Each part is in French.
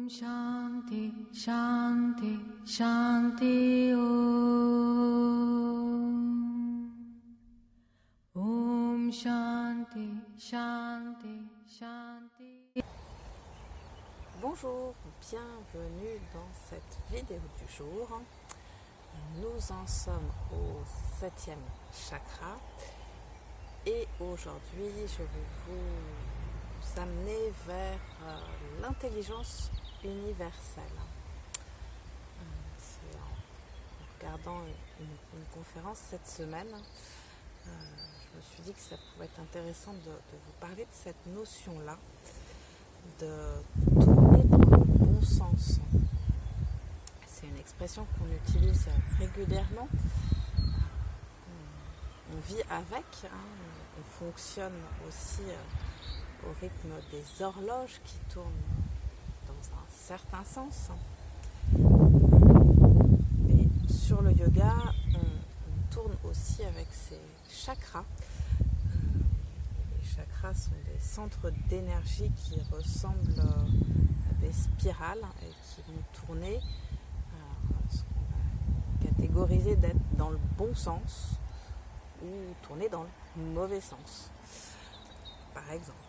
Shanti, Shanti, Shanti Om Shanti, Shanti, Shanti. Bonjour, bienvenue dans cette vidéo du jour. Nous en sommes au 7e chakra et aujourd'hui je vais vous amener vers l'intelligence universelle. C'est en regardant une conférence cette semaine, je me suis dit que ça pouvait être intéressant de vous parler de cette notion-là, de tourner dans le bon sens. C'est une expression qu'on utilise régulièrement. On vit avec, on fonctionne aussi au rythme des horloges qui tournent dans un certain sens. Et sur le yoga, on tourne aussi avec ses chakras. Les chakras sont des centres d'énergie qui ressemblent à des spirales et qui vont tourner, ce qu'on va catégoriser d'être dans le bon sens ou tourner dans le mauvais sens, par exemple.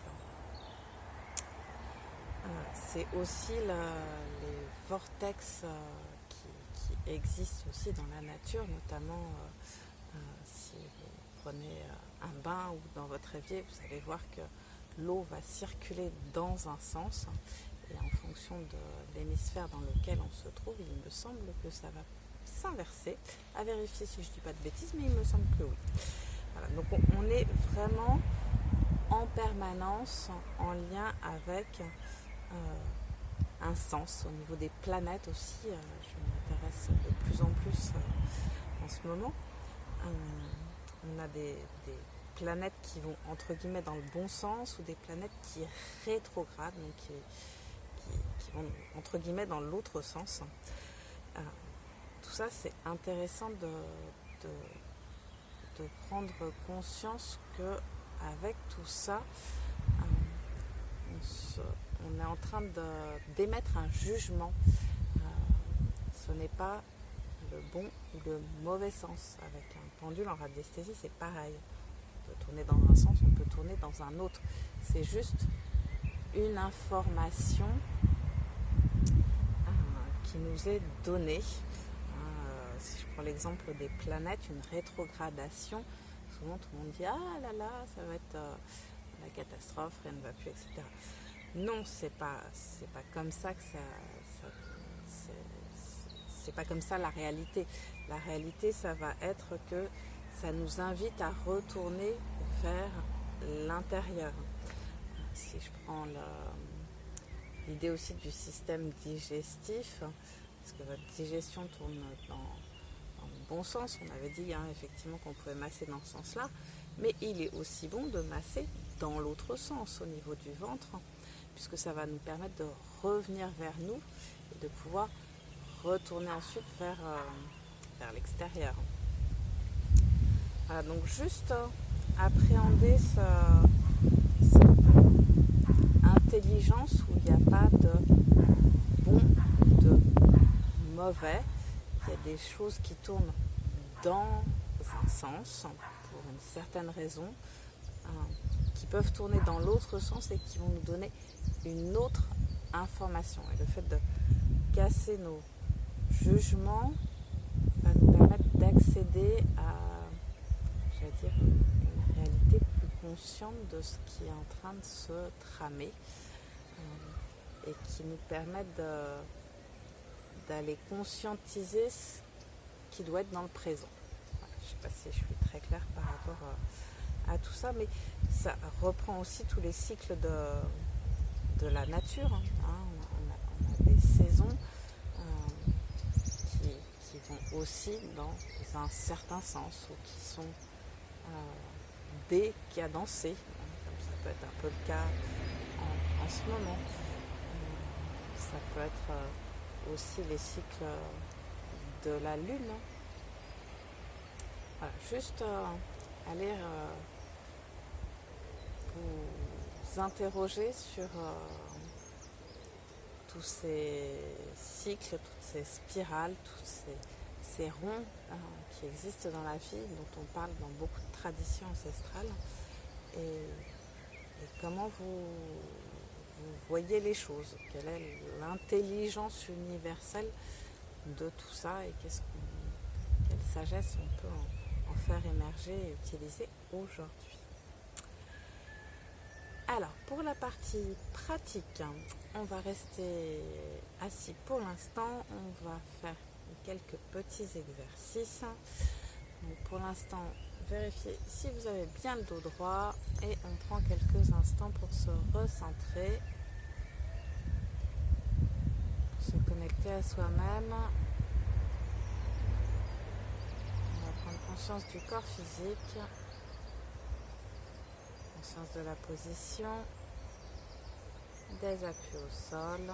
C'est aussi les vortex qui existent aussi dans la nature, notamment si vous prenez un bain ou dans votre évier, vous allez voir que l'eau va circuler dans un sens et en fonction de l'hémisphère dans lequel on se trouve, il me semble que ça va s'inverser. À vérifier si je ne dis pas de bêtises, mais il me semble que oui. Voilà, donc on est vraiment en permanence en lien avec un sens au niveau des planètes aussi. Je m'intéresse de plus en plus en ce moment. On a des planètes qui vont entre guillemets dans le bon sens ou des planètes qui rétrogradent, donc qui vont entre guillemets dans l'autre sens. Tout ça, c'est intéressant de prendre conscience que avec tout ça, on est en train d'émettre un jugement. Ce n'est pas le bon ou le mauvais sens. Avec un pendule en radiesthésie, c'est pareil. On peut tourner dans un sens, on peut tourner dans un autre. C'est juste une information qui nous est donnée. Si je prends l'exemple des planètes, une rétrogradation, souvent tout le monde dit « Ah là là, ça va être la catastrophe, rien ne va plus, etc. » Non, c'est pas comme ça que c'est pas comme ça la réalité. La réalité, ça va être que ça nous invite à retourner vers l'intérieur. Si je prends l'idée aussi du système digestif, parce que votre digestion tourne dans le bon sens, on avait dit effectivement qu'on pouvait masser dans ce sens-là, mais il est aussi bon de masser dans l'autre sens, au niveau du ventre, puisque ça va nous permettre de revenir vers nous et de pouvoir retourner ensuite vers l'extérieur. Voilà, donc juste appréhender cette intelligence où il n'y a pas de bon ou de mauvais. Il y a des choses qui tournent dans un sens pour une certaine raison, qui peuvent tourner dans l'autre sens et qui vont nous donner une autre information. Et le fait de casser nos jugements va nous permettre d'accéder à, une réalité plus consciente de ce qui est en train de se tramer et qui nous permet d'aller conscientiser ce qui doit être dans le présent. Voilà, je ne sais pas si je suis très claire par rapport à tout ça, mais ça reprend aussi tous les cycles de la nature. On a des saisons qui vont aussi dans un certain sens ou qui sont décadencées, comme ça peut être un peu le cas en ce moment. Ça peut être aussi les cycles de la lune. Voilà, juste aller vous interroger sur tous ces cycles, toutes ces spirales, tous ces ronds qui existent dans la vie, dont on parle dans beaucoup de traditions ancestrales, et comment vous voyez les choses, quelle est l'intelligence universelle de tout ça, et quelle sagesse on peut en faire émerger et utiliser aujourd'hui. Alors, pour la partie pratique, on va rester assis pour l'instant. On va faire quelques petits exercices. Donc, pour l'instant, vérifiez si vous avez bien le dos droit et on prend quelques instants pour se recentrer, se connecter à soi-même. On va prendre conscience du corps physique, conscience de la position, des appuis au sol,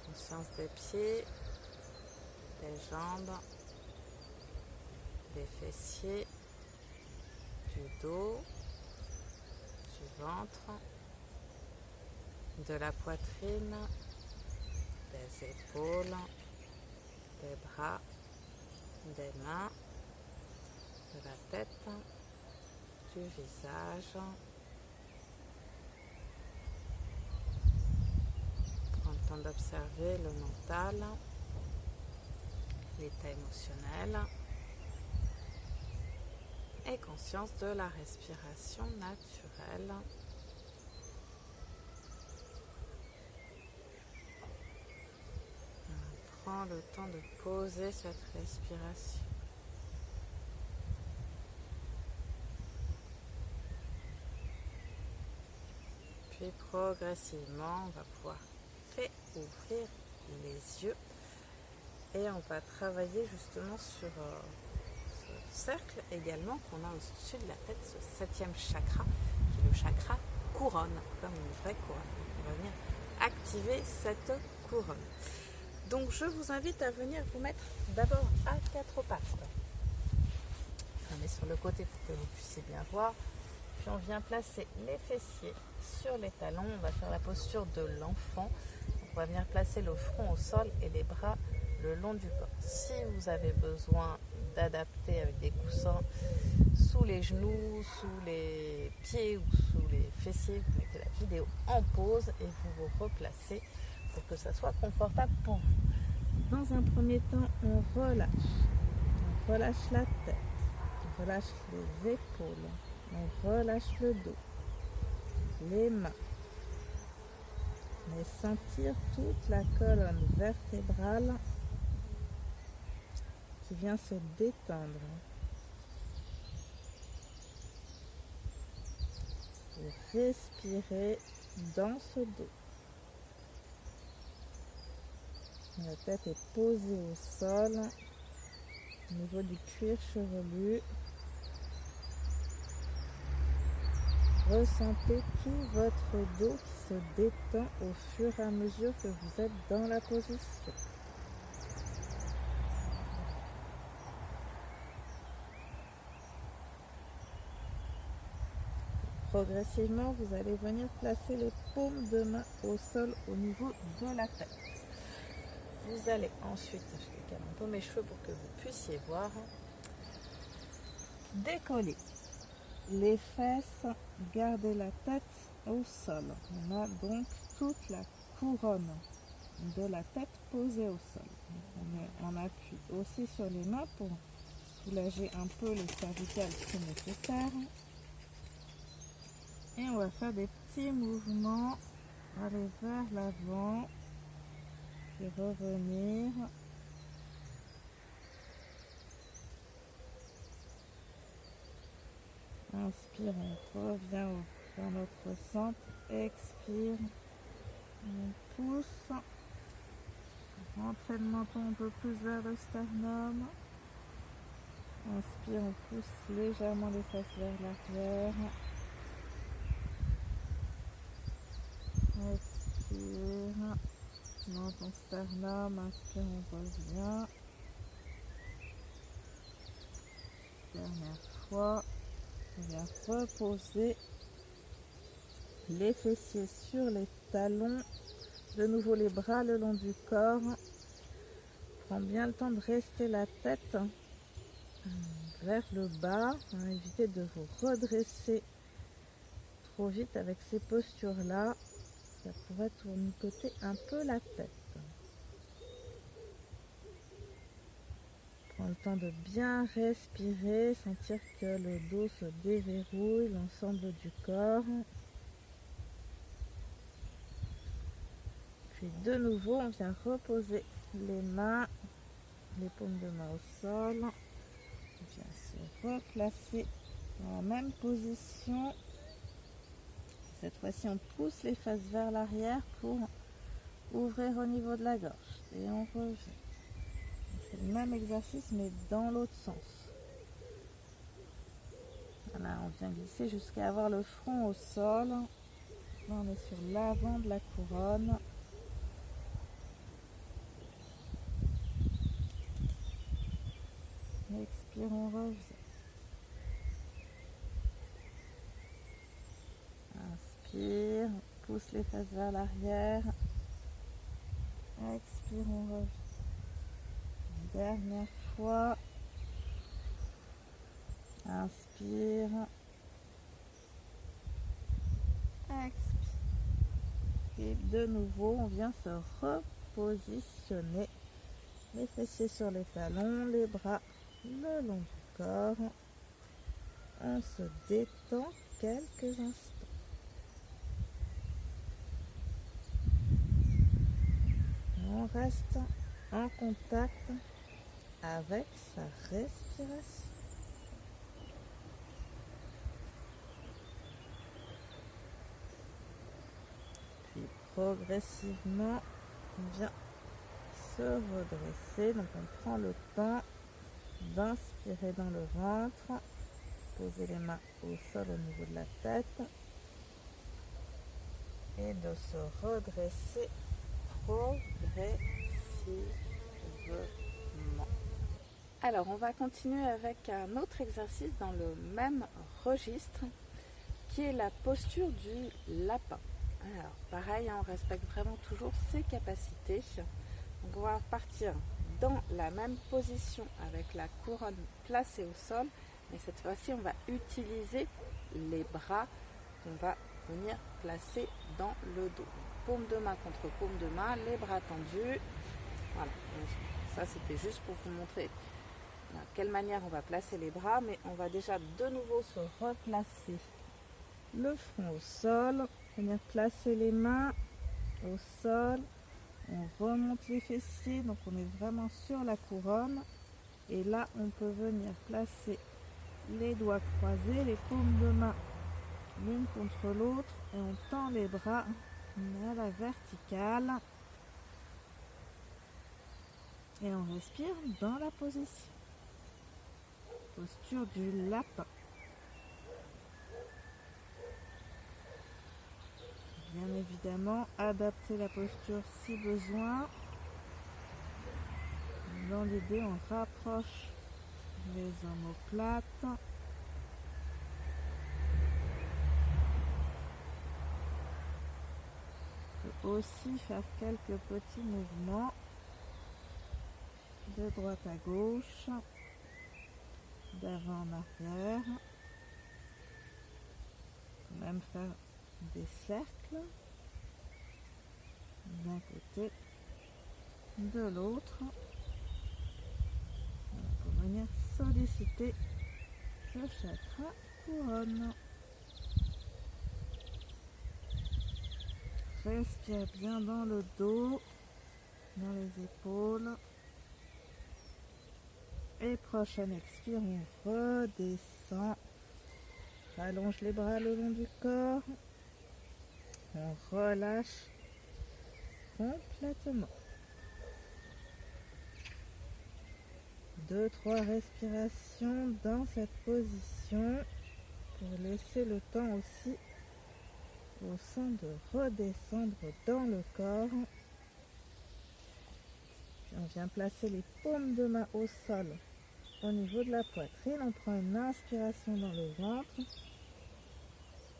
conscience des pieds, des jambes, des fessiers, du dos, du ventre, de la poitrine, des épaules, des bras, des mains, de la tête, du visage. Prends le temps d'observer le mental, l'état émotionnel et conscience de la respiration naturelle. Prends le temps de poser cette respiration. Puis progressivement, on va pouvoir réouvrir les yeux et on va travailler justement sur ce cercle également qu'on a au-dessus de la tête, ce 7e chakra, qui est le chakra couronne, comme une vraie couronne. On va venir activer cette couronne. Donc je vous invite à venir vous mettre d'abord à 4 pattes. On met sur le côté pour que vous puissiez bien voir. Puis on vient placer les fessiers sur les talons. On va faire la posture de l'enfant. On va venir placer le front au sol et les bras le long du corps. Si vous avez besoin d'adapter avec des coussins sous les genoux, sous les pieds ou sous les fessiers, vous mettez la vidéo en pause et vous vous replacez pour que ça soit confortable pour vous. Dans un premier temps, on relâche. On relâche la tête, on relâche les épaules, on relâche le dos, les mains. Mais sentir toute la colonne vertébrale qui vient se détendre. Et respirer dans ce dos. La tête est posée au sol, au niveau du cuir chevelu. Ressentez tout votre dos qui se détend au fur et à mesure que vous êtes dans la position. Progressivement, vous allez venir placer les paumes de main au sol au niveau de la tête. Vous allez ensuite, je décale un peu mes cheveux pour que vous puissiez voir, décoller les fesses, garder la tête au sol. On a donc toute la couronne de la tête posée au sol. Donc on met en appui aussi sur les mains pour soulager un peu les cervicales si nécessaire. Et on va faire des petits mouvements, aller vers l'avant, puis revenir. Inspire, on revient dans notre centre, expire, on pousse, rentrez le menton un peu plus vers le sternum. Inspire, on pousse légèrement les fesses vers l'arrière. Expire, menton sternum, inspire, on revient. Dernière fois, on vient reposer les fessiers sur les talons de nouveau les bras le long du corps. Prends bien le temps de rester la tête vers le bas. Évitez de vous redresser trop vite avec ces postures-là. Ça pourrait tournicoter un peu la tête. Prends le temps de bien respirer, sentir que le dos se déverrouille, l'ensemble du corps. Puis de nouveau, on vient reposer les mains, les paumes de main au sol. On vient se replacer dans la même position. Cette fois-ci, on pousse les fesses vers l'arrière pour ouvrir au niveau de la gorge. Et on revient. C'est le même exercice, mais dans l'autre sens. Voilà, on vient glisser jusqu'à avoir le front au sol. Là, on est sur l'avant de la couronne. Expire, on revient. Inspire, pousse les fesses vers l'arrière. Expire, on revient. Dernière fois. Inspire. Expire. Et de nouveau, on vient se repositionner. Les fessiers sur les talons, les bras le long du corps. On se détend quelques instants. On reste en contact avec sa respiration. Puis progressivement, on vient se redresser. Donc on prend le temps d'inspirer dans le ventre. Poser les mains au sol au niveau de la tête. Et de se redresser progressivement. Alors on va continuer avec un autre exercice dans le même registre qui est la posture du lapin. Alors pareil, on respecte vraiment toujours ses capacités. Donc on va partir dans la même position avec la couronne placée au sol, mais cette fois-ci on va utiliser les bras qu'on va venir placer dans le dos. Paume de main contre paume de main, les bras tendus. Voilà, ça c'était juste pour vous montrer de quelle manière on va placer les bras, mais on va déjà de nouveau se replacer le front au sol, venir placer les mains au sol, on remonte les fessiers, donc on est vraiment sur la couronne, et là on peut venir placer les doigts croisés, les paumes de main l'une contre l'autre, et on tend les bras à la verticale, et on respire dans la position. Posture du lapin. Bien évidemment, adapter la posture si besoin. Dans l'idée, on rapproche les omoplates. On peut aussi faire quelques petits mouvements de droite à gauche, d'avant en arrière. On peut même faire des cercles d'un côté, de l'autre, pour venir solliciter ce chakra couronne. Respire bien dans le dos, dans les épaules. Et prochaine expire, on redescend. Allonge les bras le long du corps. On relâche complètement. 2-3 respirations dans cette position pour laisser le temps aussi au sang de redescendre dans le corps. Puis on vient placer les paumes de main au sol au niveau de la poitrine. On prend une inspiration dans le ventre.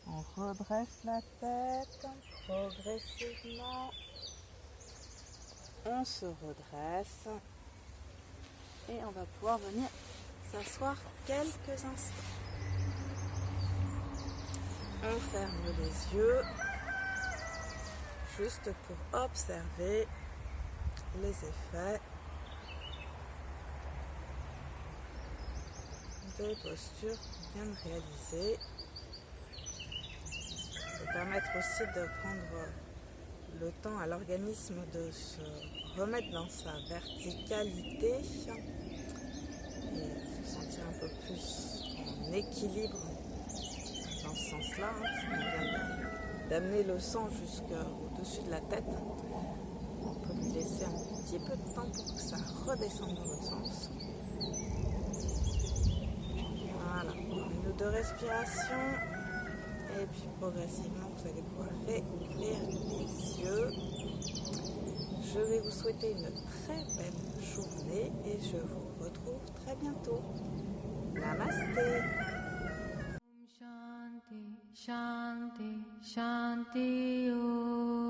On redresse la tête progressivement. On se redresse et on va pouvoir venir s'asseoir quelques instants. On ferme les yeux juste pour observer les effets des postures qu'on vient de réaliser. Ça peut permettre aussi de prendre le temps à l'organisme de se remettre dans sa verticalité et se sentir un peu plus en équilibre dans ce sens-là, parce qu'on vient d'amener le sang jusqu'au-dessus de la tête. On peut lui laisser un petit peu de temps pour que ça redescende dans l'autre sens. Voilà, une ou deux respirations et puis progressivement vous allez pouvoir réouvrir les yeux. Je vais vous souhaiter une très belle journée et je vous retrouve très bientôt. Namasté. Shanti, Shanti, Shanti, Om.